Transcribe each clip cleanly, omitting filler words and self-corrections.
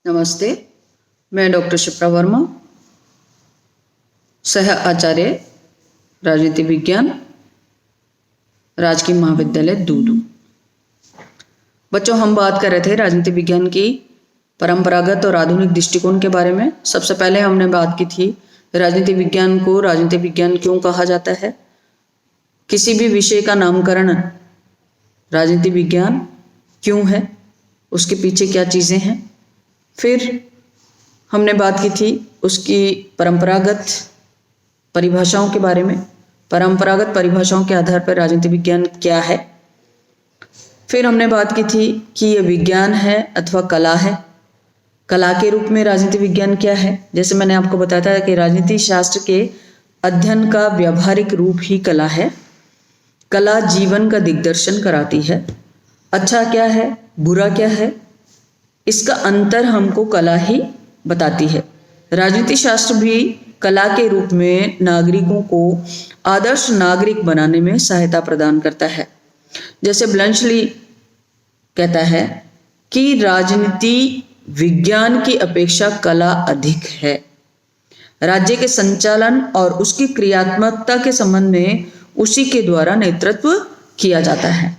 नमस्ते, मैं डॉक्टर शिप्रा वर्मा, सह आचार्य राजनीति विज्ञान, राजकीय महाविद्यालय दूदू। बच्चों, हम बात कर रहे थे राजनीति विज्ञान की परंपरागत और आधुनिक दृष्टिकोण के बारे में। सबसे पहले हमने बात की थी राजनीति विज्ञान को राजनीति विज्ञान क्यों कहा जाता है, किसी भी विषय का नामकरण राजनीति विज्ञान क्यों है, उसके पीछे क्या चीज़ें हैं। फिर हमने बात की थी उसकी परंपरागत परिभाषाओं के बारे में, परंपरागत परिभाषाओं के आधार पर राजनीति विज्ञान क्या है। फिर हमने बात की थी कि ये विज्ञान है अथवा कला है, कला के रूप में राजनीति विज्ञान क्या है। जैसे मैंने आपको बताया था कि राजनीति शास्त्र के अध्ययन का व्यावहारिक रूप ही कला है। कला जीवन का दिग्दर्शन कराती है। अच्छा क्या है, बुरा क्या है, इसका अंतर हमको कला ही बताती है। राजनीति शास्त्र भी कला के रूप में नागरिकों को आदर्श नागरिक बनाने में सहायता प्रदान करता है। जैसे ब्लंशली कहता है कि राजनीति विज्ञान की अपेक्षा कला अधिक है। राज्य के संचालन और उसकी क्रियात्मकता के संबंध में उसी के द्वारा नेतृत्व किया जाता है।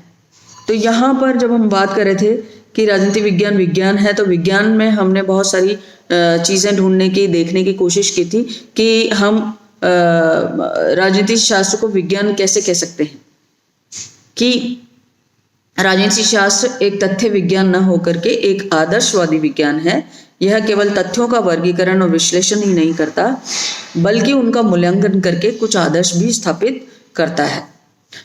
तो यहाँ पर जब हम बात कर रहे थे कि राजनीति विज्ञान विज्ञान है, तो विज्ञान में हमने बहुत सारी चीज़ें ढूंढने की, देखने की कोशिश की थी कि हम राजनीति शास्त्र को विज्ञान कैसे कह सकते हैं। कि राजनीति शास्त्र एक तथ्य विज्ञान न होकर के एक आदर्शवादी विज्ञान है। यह केवल तथ्यों का वर्गीकरण और विश्लेषण ही नहीं करता, बल्कि उनका मूल्यांकन करके कुछ आदर्श भी स्थापित करता है।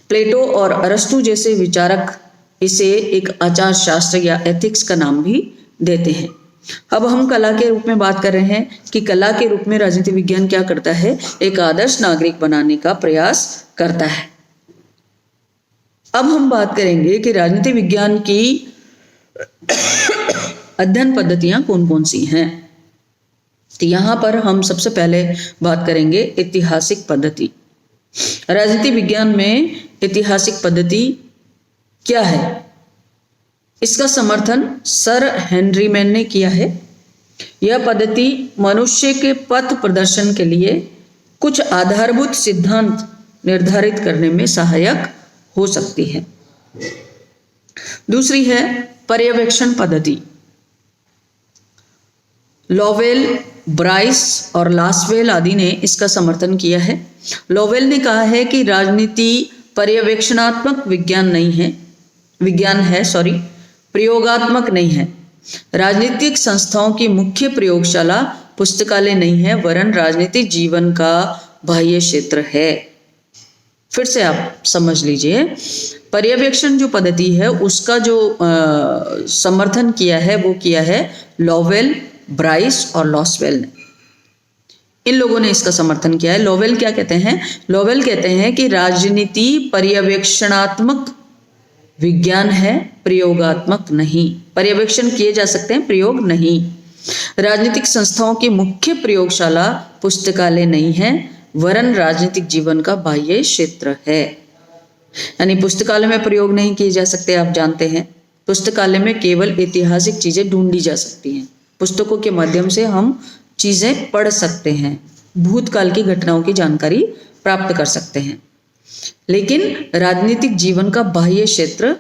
प्लेटो और अरस्तु जैसे विचारक इसे एक आचार शास्त्र या एथिक्स का नाम भी देते हैं। अब हम कला के रूप में बात कर रहे हैं कि कला के रूप में राजनीति विज्ञान क्या करता है, एक आदर्श नागरिक बनाने का प्रयास करता है। अब हम बात करेंगे कि राजनीति विज्ञान की अध्ययन पद्धतियां कौन कौन सी हैं। तो यहाँ पर हम सबसे पहले बात करेंगे ऐतिहासिक पद्धति। राजनीति विज्ञान में ऐतिहासिक पद्धति क्या है, इसका समर्थन सर हेनरी मैन ने किया है। यह पद्धति मनुष्य के पथ प्रदर्शन के लिए कुछ आधारभूत सिद्धांत निर्धारित करने में सहायक हो सकती है। दूसरी है पर्यवेक्षण पद्धति। लोवेल, ब्राइस और लासवेल आदि ने इसका समर्थन किया है। लोवेल ने कहा है कि राजनीति पर्यवेक्षणात्मक विज्ञान है, प्रयोगात्मक नहीं है। राजनीतिक संस्थाओं की मुख्य प्रयोगशाला पुस्तकालय नहीं है, वरन राजनीतिक जीवन का बाह्य क्षेत्र है। फिर से आप समझ लीजिए, पर्यवेक्षण जो पद्धति है उसका जो समर्थन किया है वो किया है लोवेल, ब्राइस और लॉसवेल ने। इन लोगों ने इसका समर्थन किया है। लोवेल क्या कहते हैं? लोवेल कहते हैं कि राजनीति पर्यवेक्षणात्मक विज्ञान है, प्रयोगात्मक नहीं। पर्यवेक्षण किए जा सकते हैं, प्रयोग नहीं। राजनीतिक संस्थाओं की मुख्य प्रयोगशाला पुस्तकालय नहीं है, वरन राजनीतिक जीवन का बाह्य क्षेत्र है। यानी पुस्तकालय में प्रयोग नहीं किए जा सकते। आप जानते हैं पुस्तकालय में केवल ऐतिहासिक चीजें ढूंढी जा सकती हैं। पुस्तकों के माध्यम से हम चीजें पढ़ सकते हैं, भूतकाल की घटनाओं की जानकारी प्राप्त कर सकते हैं। लेकिन राजनीतिक जीवन का बाह्य क्षेत्र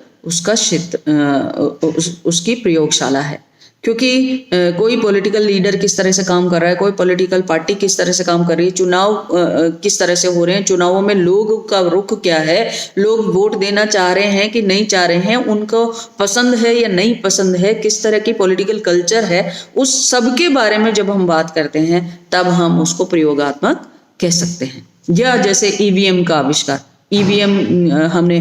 उसकी प्रयोगशाला है। क्योंकि कोई पॉलिटिकल लीडर किस तरह से काम कर रहा है, कोई पॉलिटिकल पार्टी किस तरह से काम कर रही है, चुनाव किस तरह से हो रहे हैं, चुनावों में लोगों का रुख क्या है, लोग वोट देना चाह रहे हैं कि नहीं चाह रहे हैं, उनको पसंद है या नहीं पसंद है, किस तरह की पॉलिटिकल कल्चर है, उस सब के बारे में जब हम बात करते हैं तब हम उसको प्रयोगात्मक कह सकते हैं। या जैसे ईवीएम का आविष्कार, ईवीएम हमने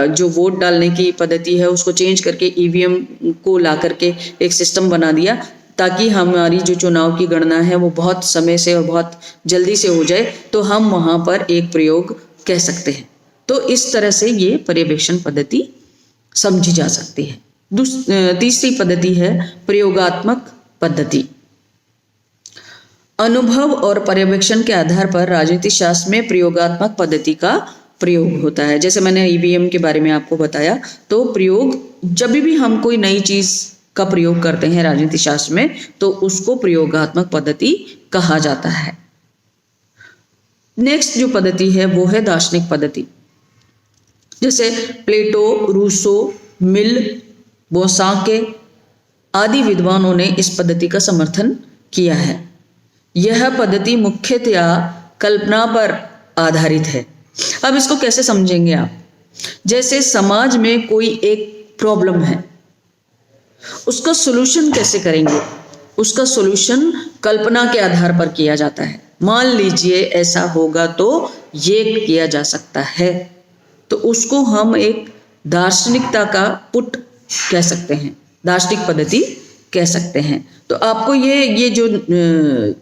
जो वोट डालने की पद्धति है उसको चेंज करके ईवीएम को ला करके एक सिस्टम बना दिया ताकि हमारी जो चुनाव की गणना है वो बहुत समय से और बहुत जल्दी से हो जाए, तो हम वहाँ पर एक प्रयोग कह सकते हैं। तो इस तरह से ये पर्यवेक्षण पद्धति समझी जा सकती है। तीसरी पद्धति है प्रयोगात्मक पद्धति। अनुभव और पर्यवेक्षण के आधार पर राजनीति शास्त्र में प्रयोगात्मक पद्धति का प्रयोग होता है। जैसे मैंने ईवीएम के बारे में आपको बताया, तो प्रयोग जब भी हम कोई नई चीज का प्रयोग करते हैं राजनीति शास्त्र में तो उसको प्रयोगात्मक पद्धति कहा जाता है। नेक्स्ट जो पद्धति है वो है दार्शनिक पद्धति। जैसे प्लेटो, रूसो, मिल, बोसाके आदि विद्वानों ने इस पद्धति का समर्थन किया है। यह पद्धति मुख्यतया कल्पना पर आधारित है। अब इसको कैसे समझेंगे आप? जैसे समाज में कोई एक प्रॉब्लम है, उसका सॉल्यूशन कैसे करेंगे? उसका सॉल्यूशन कल्पना के आधार पर किया जाता है। मान लीजिए ऐसा होगा तो ये किया जा सकता है, तो उसको हम एक दार्शनिकता का पुट कह सकते हैं, दार्शनिक पद्धति कह सकते हैं। तो आपको ये जो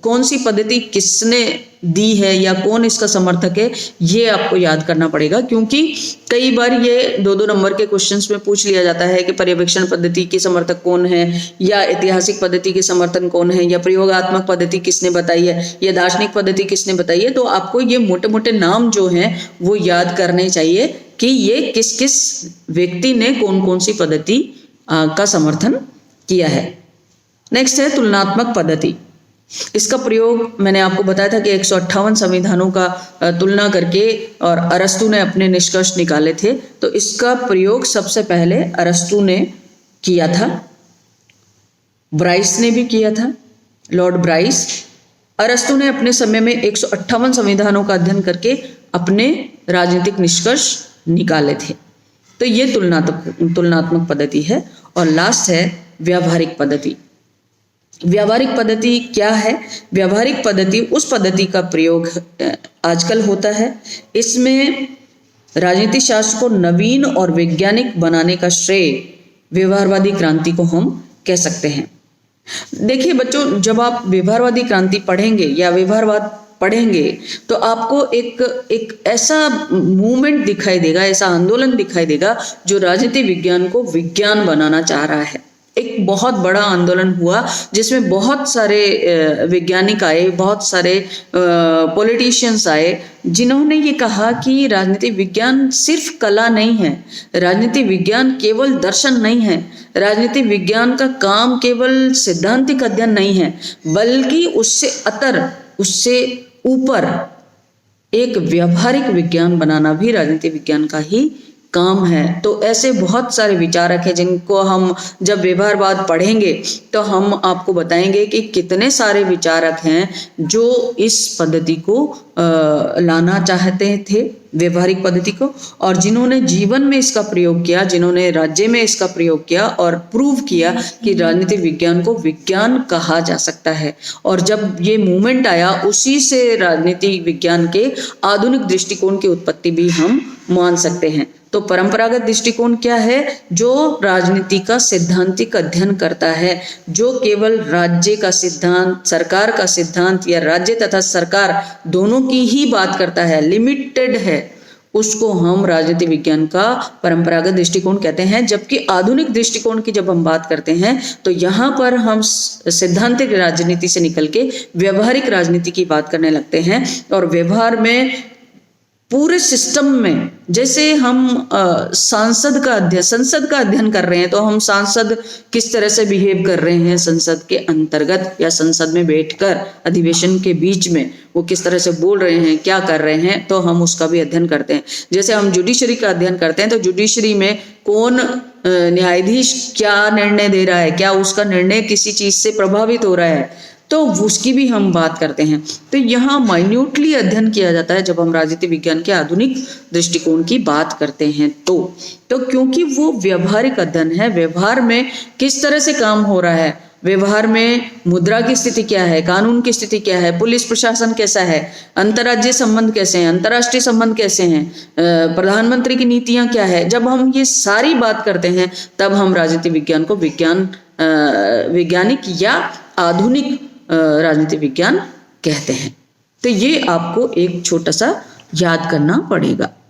कौन सी पद्धति किसने दी है या कौन इसका समर्थक है, ये आपको याद करना पड़ेगा, क्योंकि कई बार ये 2-2 नंबर के क्वेश्चंस में पूछ लिया जाता है कि पर्यवेक्षण पद्धति के समर्थक कौन है, या ऐतिहासिक पद्धति के समर्थन कौन है, या प्रयोगात्मक पद्धति किसने बताई है, या दार्शनिक पद्धति किसने बताई है। तो आपको ये मोटे मोटे नाम जो हैं वो याद करने चाहिए कि ये किस किस व्यक्ति ने कौन कौन सी पद्धति का समर्थन किया है। नेक्स्ट है तुलनात्मक पद्धति। इसका प्रयोग मैंने आपको बताया था कि 158 संविधानों का तुलना करके और अरस्तु ने अपने निष्कर्ष निकाले थे। तो इसका प्रयोग सबसे पहले अरस्तु ने किया था, ब्राइस ने भी किया था, लॉर्ड ब्राइस। अरस्तु ने अपने समय में 158 संविधानों का अध्ययन करके अपने राजनीतिक निष्कर्ष निकाले थे। तो ये तुलनात्मक पद्धति है। और लास्ट है व्यावहारिक पद्धति। व्यावहारिक पद्धति क्या है? व्यावहारिक पद्धति उस पद्धति का प्रयोग आजकल होता है। इसमें राजनीति शास्त्र को नवीन और वैज्ञानिक बनाने का श्रेय व्यवहारवादी क्रांति को हम कह सकते हैं। देखिए बच्चों, जब आप व्यवहारवादी क्रांति पढ़ेंगे या व्यवहारवाद पढ़ेंगे तो आपको एक ऐसा मूवमेंट दिखाई देगा, ऐसा आंदोलन दिखाई देगा जो राजनीति विज्ञान को विज्ञान बनाना चाह रहा है। एक बहुत बड़ा आंदोलन हुआ जिसमें बहुत सारे वैज्ञानिक आए, बहुत सारे पॉलिटिशियंस आए, जिन्होंने ये कहा कि राजनीति विज्ञान सिर्फ कला नहीं है, राजनीति विज्ञान केवल दर्शन नहीं है, राजनीति विज्ञान का काम केवल सिद्धांतिक अध्ययन नहीं है, बल्कि उससे ऊपर एक व्यावहारिक विज्ञान बनाना भी राजनीति विज्ञान का ही काम है। तो ऐसे बहुत सारे विचारक हैं जिनको हम जब व्यवहारवाद पढ़ेंगे तो हम आपको बताएंगे कि कितने सारे विचारक हैं जो इस पद्धति को लाना चाहते थे, व्यवहारिक पद्धति को, और जिन्होंने जीवन में इसका प्रयोग किया, जिन्होंने राज्य में इसका प्रयोग किया और प्रूव किया कि राजनीति विज्ञान को विज्ञान कहा जा सकता है। और जब ये मूवमेंट आया, उसी से राजनीति विज्ञान के आधुनिक दृष्टिकोण की उत्पत्ति भी हम मान सकते हैं। तो परंपरागत दृष्टिकोण क्या है? जो राजनीति का सैद्धांतिक अध्ययन करता है, जो केवल राज्य का सिद्धांत, सरकार का सिद्धांत या राज्य तथा सरकार दोनों की ही बात करता है, लिमिटेड है, उसको हम राजनीति विज्ञान का परंपरागत दृष्टिकोण कहते हैं। जबकि आधुनिक दृष्टिकोण की जब हम बात करते हैं तो यहाँ पर हम सैद्धांतिक राजनीति से निकल के व्यवहारिक राजनीति की बात करने लगते हैं। और व्यवहार में पूरे सिस्टम में, जैसे हम संसद का अध्ययन कर रहे हैं तो हम सांसद किस तरह से बिहेव कर रहे हैं संसद के अंतर्गत या संसद में बैठकर अधिवेशन के बीच में वो किस तरह से बोल रहे हैं, क्या कर रहे हैं, तो हम उसका भी अध्ययन करते हैं। जैसे हम जुडिशरी का अध्ययन करते हैं तो जुडिशरी में कौन न्यायाधीश क्या निर्णय दे रहा है, क्या उसका निर्णय किसी चीज से प्रभावित हो रहा है, तो उसकी भी हम बात करते हैं। तो यहाँ माइन्यूटली अध्ययन किया जाता है जब हम राजनीति विज्ञान के आधुनिक दृष्टिकोण की बात करते हैं। तो क्योंकि वो व्यवहारिक अध्ययन है, व्यवहार में किस तरह से काम हो रहा है, व्यवहार में मुद्रा की स्थिति क्या है, कानून की स्थिति क्या है, पुलिस प्रशासन कैसा है, अंतर्राज्यीय संबंध कैसे हैं, अंतर्राष्ट्रीय संबंध कैसे हैं, प्रधानमंत्री की नीतियां क्या है, जब हम ये सारी बात करते हैं तब हम राजनीति विज्ञान को वैज्ञानिक या आधुनिक राजनीति विज्ञान कहते हैं। तो ये आपको एक छोटा सा याद करना पड़ेगा।